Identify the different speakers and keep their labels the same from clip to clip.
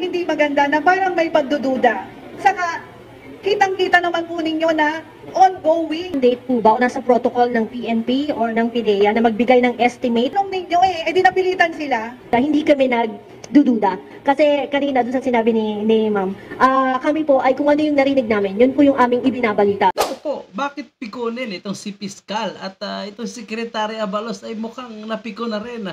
Speaker 1: hindi maganda na parang may pagdududa. Saka, kitang-kita naman po ninyo na ongoing.
Speaker 2: Date po ba o nasa protocol ng PNP or ng PIDEA na magbigay ng estimate?
Speaker 1: Nung ninyo di napilitan sila.
Speaker 2: Hindi kami nagdududa. Kasi kanina doon sa sinabi ni ma'am, kami po ay kung ano yung narinig namin, yun po yung aming ibinabalita.
Speaker 3: Po, bakit pikunin itong si Piskal at itong Secretary Abalos ay mukhang napiko na rin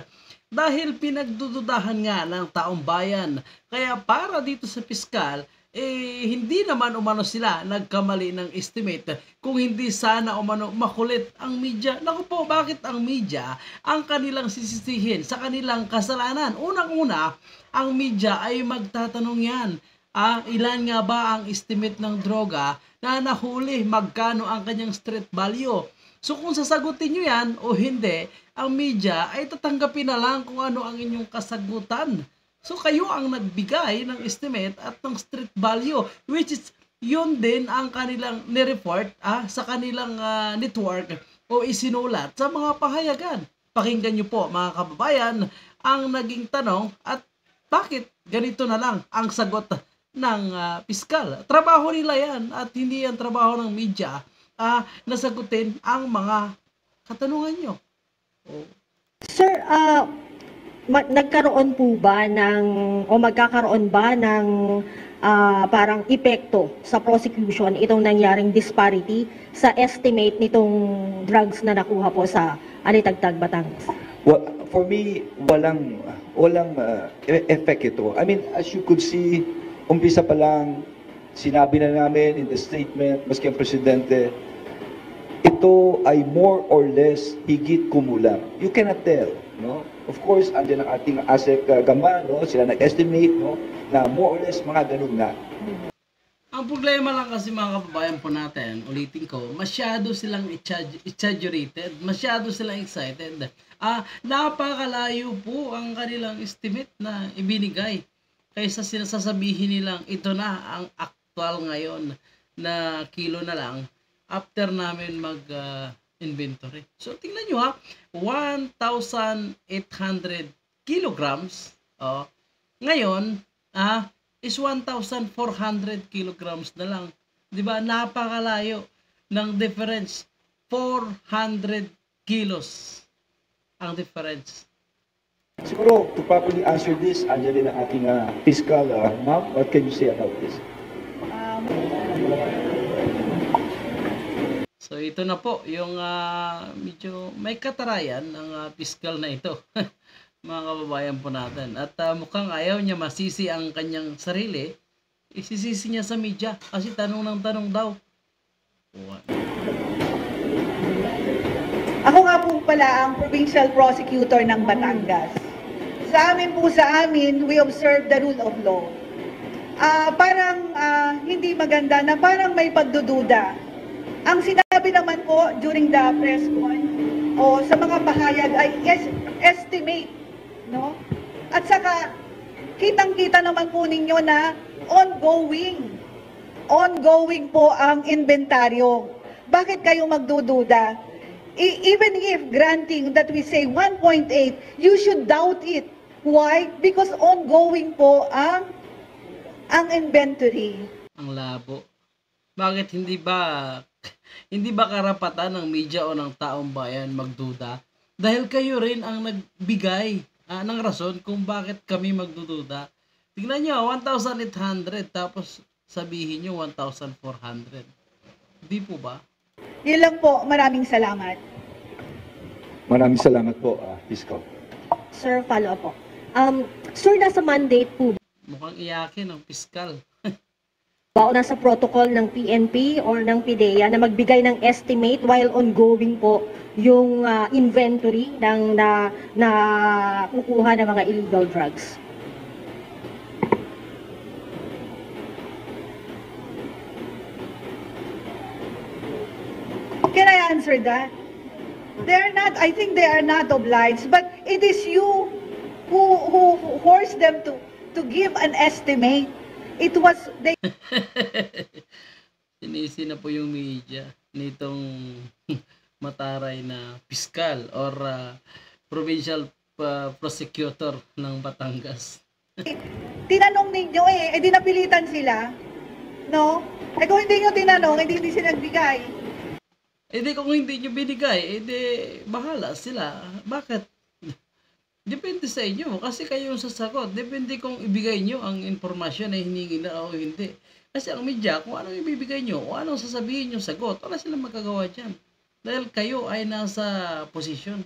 Speaker 3: dahil pinagdududahan nga ng taong bayan. Kaya para dito sa Piskal, hindi naman umano sila nagkamali ng estimate kung hindi sana umano makulit ang media. Naku po, bakit ang media ang kanilang sisisihin sa kanilang kasalanan? Unang-una, ang media ay magtatanong yan. Ilan nga ba ang estimate ng droga na nahuli, magkano ang kanyang street value? So kung sasagutin nyo yan o hindi, ang media ay tatanggapin na lang kung ano ang inyong kasagutan. So kayo ang nagbigay ng estimate at ng street value, which is yun din ang kanilang nireport sa kanilang network o isinulat sa mga pahayagan. Pakinggan nyo po mga kababayan ang naging tanong at bakit ganito na lang ang sagot ng piskal. Trabaho nila yan at hindi yan trabaho ng media nasagutin ang mga katanungan nyo.
Speaker 2: Sir, nagkaroon po ba o magkakaroon ba ng parang epekto sa prosecution itong nangyaring disparity sa estimate nitong drugs na nakuha po sa Alitagtag, Batangas?
Speaker 4: Well, for me, walang effect ito. I mean, as you could see, umpisa pa lang, sinabi na namin in the statement, maski ang presidente, ito ay more or less higit kumulang. You cannot tell, no? Of course, andyan ang ating ASEC Gamba, no? Sila nag-estimate, no? Na more or less mga ganun na.
Speaker 3: Ang problema lang kasi mga kababayan po natin, ulitin ko, masyado silang exaggerated, masyado silang excited. Napakalayo po ang kanilang estimate na ibinigay. Kaysa sinasasabihin nilang ito na ang actual ngayon na kilo na lang after namin mag-inventory. So tingnan nyo 1,800 kilograms. Ngayon is 1,400 kilograms na lang. Diba? Napakalayo ng difference. 400 kilos ang difference.
Speaker 4: Siguro, to properly answer this, andyan din ang ating fiscal. Ma'am, what can you say about this?
Speaker 3: So ito na po yung medyo may katarayan ng fiscal na ito. Mga kababayan po natin. At mukhang ayaw niya masisi ang kanyang sarili. Isisisi niya sa media kasi tanong ng tanong daw.
Speaker 1: Ako nga po pala ang provincial prosecutor ng Batangas. Sa amin, we observe the rule of law. Parang hindi maganda na parang may pagdududa. Ang sinabi naman po during the press con o sa mga pahayag ay estimate, no? At saka kitang-kita naman po ninyo na ongoing po ang inventaryo. Bakit kayo magdududa? Even if granting that we say 1.8, you should doubt it. Why? Because ongoing po ang inventory.
Speaker 3: Ang labo. Bakit hindi ba karapatan ng media o ng taong bayan magduda? Dahil kayo rin ang nagbigay ng rason kung bakit kami magdududa. Tingnan nyo, 1,800 tapos sabihin nyo 1,400. Hindi po ba?
Speaker 1: Yun lang po. Maraming salamat.
Speaker 4: Maraming salamat po, Fiscal.
Speaker 2: Sir, follow up po. Sir, nasa mandate po
Speaker 3: Mukhang iyakin ang piskal.
Speaker 2: ba o nasa protocol ng PNP or ng PIDEA na magbigay ng estimate while ongoing po yung inventory ng na kukuha ng mga illegal drugs?
Speaker 1: Can I answer that? I think they are not obliged, but it is you who forced them to give an estimate. It was they.
Speaker 3: Sinisi na po yung media nitong mataray na piskal or provincial prosecutor ng Batangas.
Speaker 1: Tinanong ninyo di napilitan sila. No? Kung hindi nyo tinanong, hindi sila nagbigay.
Speaker 3: Kung hindi nyo binigay, bahala sila. Bakit? Depende sa inyo. Kasi kayo yung sasagot. Depende kung ibigay nyo ang informasyon na hiningi na o hindi. Kasi ang media, kung anong ibibigay nyo, o anong sasabihin nyo sagot, wala silang magagawa dyan. Dahil kayo ay nasa posisyon.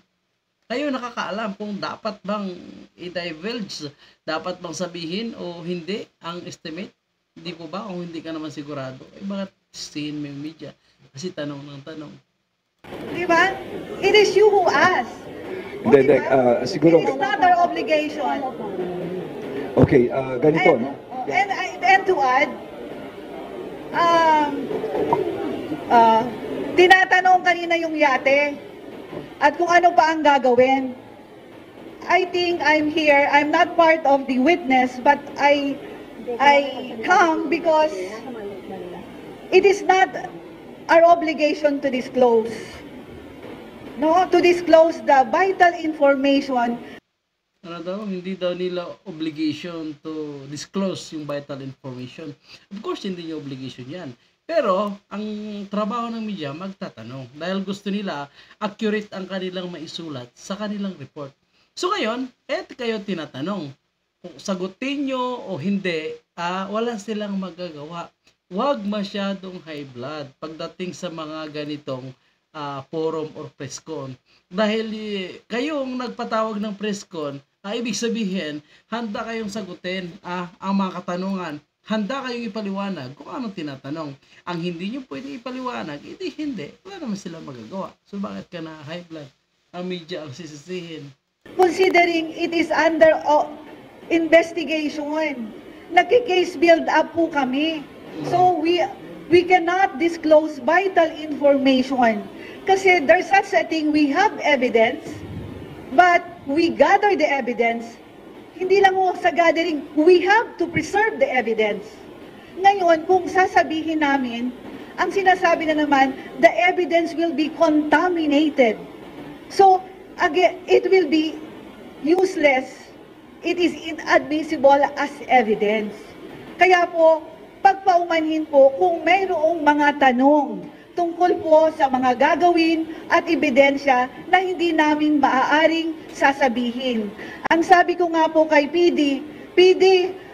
Speaker 3: Kayo nakakaalam kung dapat bang i-divulge, dapat bang sabihin o hindi ang estimate. Hindi po ba? Kung hindi ka naman sigurado, bakit sihin mo yung media? Kasi tanong ng tanong.
Speaker 1: Diba? It is you who ask.
Speaker 4: Hindi, siguro,
Speaker 1: It is not our obligation.
Speaker 4: okay, ganito, no?
Speaker 1: And to add, tinatanong kanina yung yate at kung ano pa ang gagawin. I think I'm here, I'm not part of the witness, but I come because it is not our obligation to disclose. No, to disclose the vital information.
Speaker 3: Ano daw, hindi daw nila obligation to disclose yung vital information. Of course, hindi nyo obligation yan. Pero, ang trabaho ng media, magtatanong. Dahil gusto nila, accurate ang kanilang maisulat sa kanilang report. So ngayon, kayo tinatanong. Kung sagutin nyo o hindi, wala silang magagawa. Huwag masyadong high blood pagdating sa mga ganitong forum or press con. Dahil kayong nagpatawag ng press con, ibig sabihin, handa kayong sagutin ang mga katanungan. Handa kayong ipaliwanag kung anong tinatanong. Ang hindi nyo pwede ipaliwanag, hindi. Wala naman sila magagawa. So bakit ka na high blood? Ang media ang sisisihin.
Speaker 1: Considering it is under investigation, nagki-case build up po kami. So we cannot disclose vital information. Kasi there's such a thing, we have evidence, but we gather the evidence. Hindi lang sa gathering, we have to preserve the evidence. Ngayon, kung sasabihin namin, ang sinasabi na naman, the evidence will be contaminated. So, again, it will be useless. It is inadmissible as evidence. Kaya po, pagpaumanhin po kung mayroong mga tanong tungkol po sa mga gagawin at ebidensya na hindi namin maaaring sasabihin. Ang sabi ko nga po kay PD,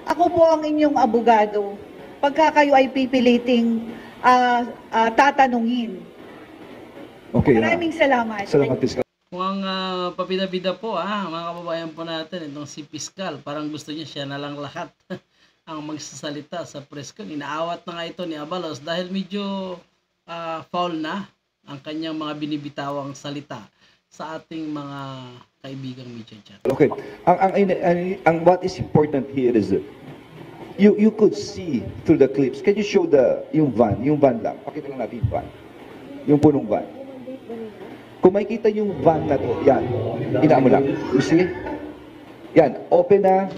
Speaker 1: ako po ang inyong abogado. Pagka kayo ay pipiliting tatanungin.
Speaker 4: Okay,
Speaker 1: Maraming salamat.
Speaker 4: salamat, Piskal.
Speaker 3: Mukhang pabida-bida po mga kababayan po natin, itong si Piskal, parang gusto niya siya na lang lahat ang magsasalita sa press con. Inaawat na nga ito ni Abalos dahil medyo foul na ang kanyang mga binibitawang salita sa ating mga kaibigang media chat.
Speaker 4: Okay, ang what is important here is that you could see through the clips. Can you show yung van lang. Pakita lang natin yung van. Yung punong van. Kung makikita yung van na to, yan. Ina mo lang. You see? Yan, open na.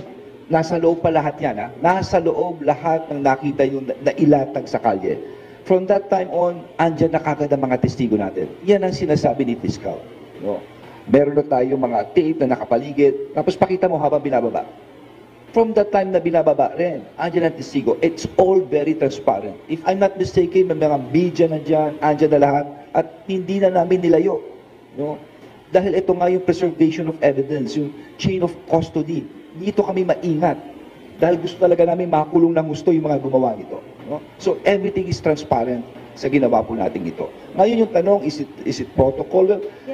Speaker 4: Nasa loob pa lahat yan. Nasa loob lahat ng nakita yung nailatag sa kalye. From that time on, andyan na kagad ang mga testigo natin. Yan ang sinasabi ni Piskal. No? Meron na tayong mga tape na nakapaligid. Tapos pakita mo habang binababa. From that time na binababa rin, andyan ang testigo. It's all very transparent. If I'm not mistaken, may mga media nandyan, andyan na lahat, at hindi na namin nilayo. No? Dahil ito nga yung preservation of evidence, yung chain of custody. Dito kami maingat. Dahil gusto talaga namin makulong ng gusto yung mga gumawa nito. No? So everything is transparent sa ginawa po natin ito. Ngayon yung tanong, is it protocol?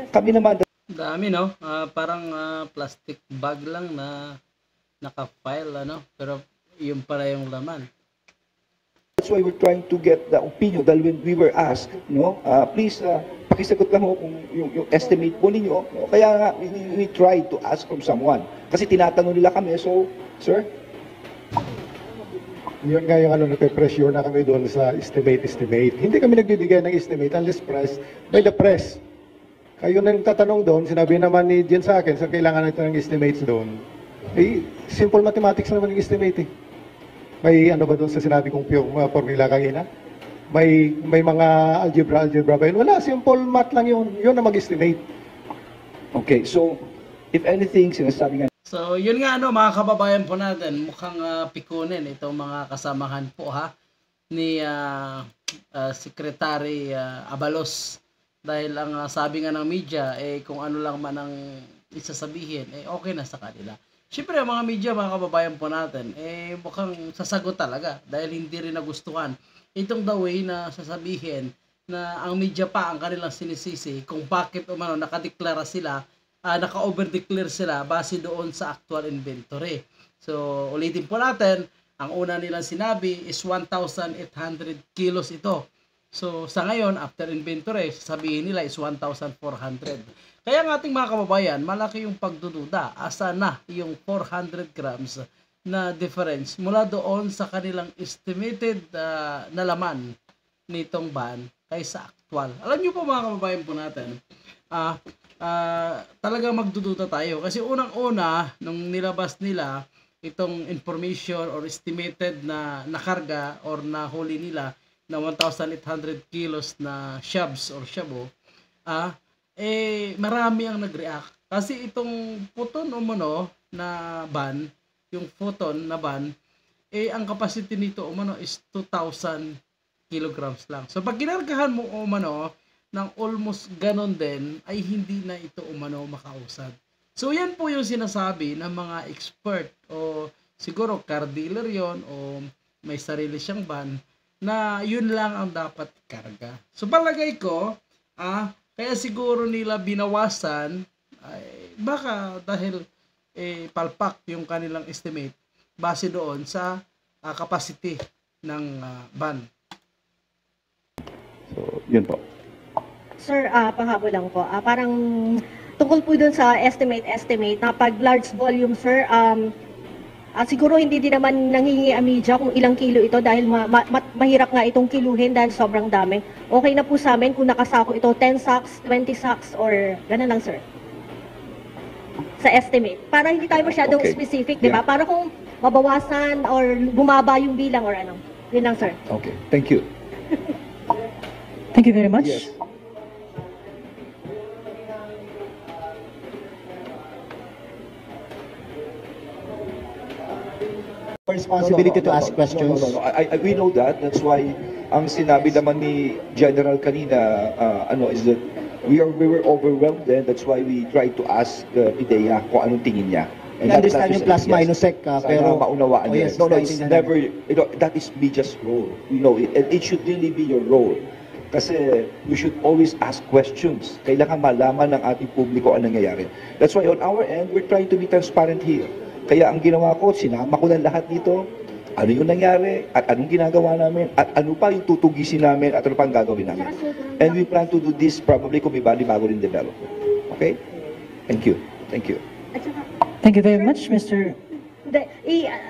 Speaker 4: Kami naman...
Speaker 3: Dami, no? Parang plastic bag lang na naka-file, pero yun pala yung laman.
Speaker 4: That's why we're trying to get the opinion. Dahil when we were asked, please, pakisagot lang ho kung yung estimate po ninyo. No? Kaya nga, we tried to ask from someone. Kasi tinatanong nila kami, so, sir?
Speaker 5: Yun nga yung nagpe-pressure na kami doon sa estimate. Hindi kami nagbibigay ng estimate unless pressed by the press. Kayo na tatanong doon, sinabi naman ni Jen sa akin, kailangan natin ng estimates doon. Simple mathematics naman yung estimate. May ba doon sa sinabi kong formula kanina? May mga algebra ba yun? Wala, simple math lang yun. Yun na mag-estimate.
Speaker 4: Okay, so, if anything, sinasabi nga
Speaker 3: So, yun nga mga kababayan po natin, mukhang pikunin itong mga kasamahan po ni Secretary Abalos. Dahil ang sabi nga ng media, kung ano lang man ang isasabihin, okay na sa kanila. Siyempre, ang mga media, mga kababayan po natin, mukhang sasagot talaga dahil hindi rin nagustuhan itong the way na sasabihin na ang media pa ang kanilang sinisisi kung bakit nakadeklara sila, naka-overdeclare sila base doon sa actual inventory. So, ulitin po natin, ang una nilang sinabi is 1,800 kilos ito. So, sa ngayon, after inventory, sabihin nila is 1,400. Kaya ang ating mga kababayan, malaki yung pagdududa. Asa na yung 400 grams na difference mula doon sa kanilang estimated na laman nitong ban kaysa actual. Alam niyo po mga kababayan po natin, talagang magdududa tayo. Kasi unang-una, nung nilabas nila itong information or estimated na nakarga or nahuli nila na 1,800 kilos na shabs or shabo, marami ang nag-react. Kasi itong photon na ban, yung photon na ban, ang capacity nito is 2,000 kilograms lang. So pag ginargahan mo ng almost ganon din, ay hindi na ito makausad. So yan po yung sinasabi ng mga expert o siguro car dealer yon o may sarili siyang van na yun lang ang dapat karga. So palagay ko, kaya siguro nila binawasan ay baka dahil palpak yung kanilang estimate base doon sa capacity ng van.
Speaker 4: So, yun po.
Speaker 2: Sir, panghabol lang po. Parang tungkol po dun sa estimate na pag large volume, sir, siguro hindi din naman nangingi ang media kung ilang kilo ito dahil mahirap nga itong kiluhin dahil sobrang dami. Okay na po sa amin kung nakasako ito 10 sacks, 20 sacks, or gano'n lang, sir. Sa estimate. Para hindi tayo masyadong specific, di ba? Para kung mabawasan or bumaba yung bilang or ano. Yun lang, sir.
Speaker 4: Okay, thank you.
Speaker 6: Thank you very much.
Speaker 4: Yes.
Speaker 7: Responsibility to ask questions.
Speaker 4: No. We know that. That's why ang sinabi naman ni General kanina, is that we were overwhelmed then. That's why we tried to ask PIDEA kung anong tingin niya.
Speaker 7: I understand yung plus minus sec pero
Speaker 4: maunawaan niya.
Speaker 7: yes,
Speaker 4: No, it's never, that is media's role. You know, it should really be your role. Kasi we should always ask questions. Kailangan malaman ng ating publiko ang nangyayari. That's why on our end, we're trying to be transparent here. Kaya ang ginawa ko, sinama ko ng lahat dito, ano yung nangyari, at anong ginagawa namin, at ano pa yung tutugisin namin, at ano pa ang gagawin namin. And we plan to do this probably kung may bago rin development. Okay? Thank you. Thank you.
Speaker 6: Thank you very much, Mr.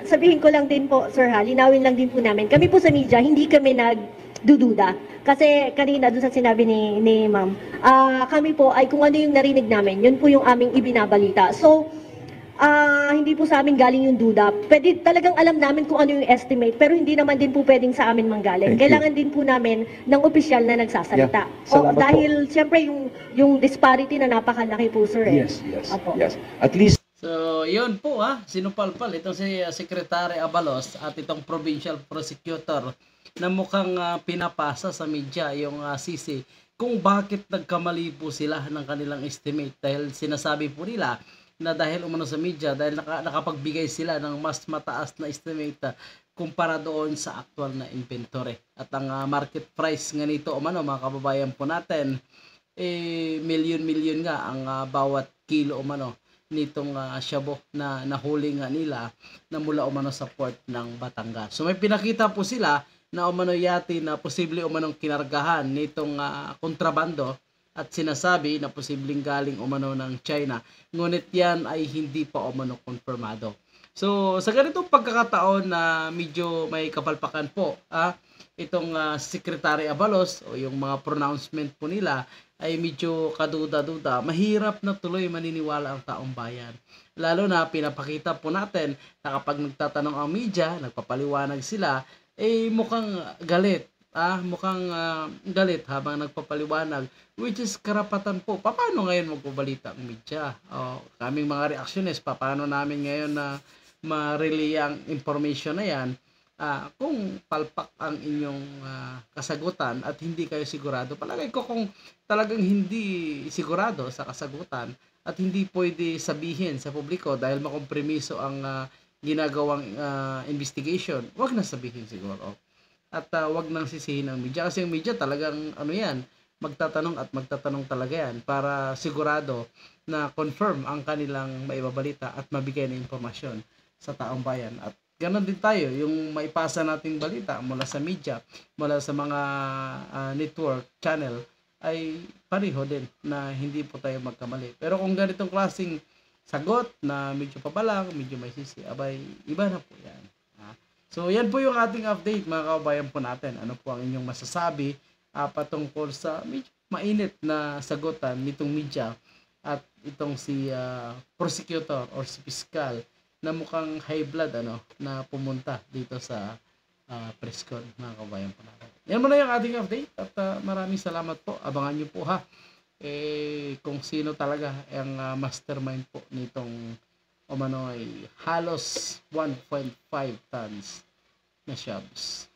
Speaker 2: Sabihin ko lang din po, sir linawin lang din po namin. Kami po sa media, hindi kami nagdududa. Kasi kanina doon sa sinabi ni ma'am, kami po ay kung ano yung narinig namin, yun po yung aming ibinabalita. So, hindi po sa amin galing yung duda. Pwede talagang alam namin kung ano yung estimate, pero hindi naman din po pwedeng sa amin manggaling. Kailangan din po namin ng opisyal na nagsasalita.
Speaker 4: Salamat
Speaker 2: dahil siyempre yung disparity na napakalaki po, sir.
Speaker 4: Yes.
Speaker 2: Opo.
Speaker 4: Yes. At least
Speaker 3: So, yun po sinupalpal itong si Secretary Abalos at itong Provincial Prosecutor na mukhang pinapasa sa media yung sisi kung bakit nagkamali po sila ng kanilang estimate dahil sinasabi po nila na dahil umano sa media dahil nakapagbigay sila ng mas mataas na estimate kumpara doon sa actual na inventory. At ang market price nga nito mga kababayan po natin milyon nga ang bawat kilo nitong shabo na nahuli nga nila na mula sa port ng Batangas. So may pinakita po sila na yati na posible kinargahan nitong kontrabando at sinasabi na posibleng galing ng China. Ngunit yan ay hindi pa konfirmado. So sa ganitong pagkakataon na medyo may kapalpakan po itong Secretary Abalos o yung mga pronouncement po nila ay medyo kaduda-duda, mahirap na tuloy maniniwala ang taong bayan. Lalo na pinapakita po natin na kapag nagtatanong ang media, nagpapaliwanag sila, mukhang galit mukhang galit habang nagpapaliwanag, which is karapatan po. Paano ngayon magbabalita ang media? Kaming mga reactionist, paano namin ngayon na ma-relay ang information na yan kung palpak ang inyong kasagutan at hindi kayo sigurado. Palagay ko kung talagang hindi sigurado sa kasagutan at hindi pwede sabihin sa publiko dahil makompromiso ang ginagawang investigation, wag na sabihin siguro. At wag nang sisihin ang media kasi ang media talagang magtatanong at magtatanong talaga yan para sigurado na confirm ang kanilang maibabalita at mabigay na impormasyon sa taong bayan. At ganon din tayo, yung maipasa nating balita mula sa media, mula sa mga network channel ay pareho din na hindi po tayo magkamali. Pero kung ganitong klaseng sagot na medyo pabalang, medyo may sisi, abay, iba na po yan. So, yan po yung ating update, mga kababayan po natin. Ano po ang inyong masasabi patungkol sa medyo mainit na sagutan nitong media at itong si prosecutor or si piskal na mukhang high blood na pumunta dito sa presscon, mga kababayan po natin. Yan muna yung ating update at maraming salamat po. Abangan nyo po kung sino talaga ang mastermind po nitong halos 1.5 tons na shabs.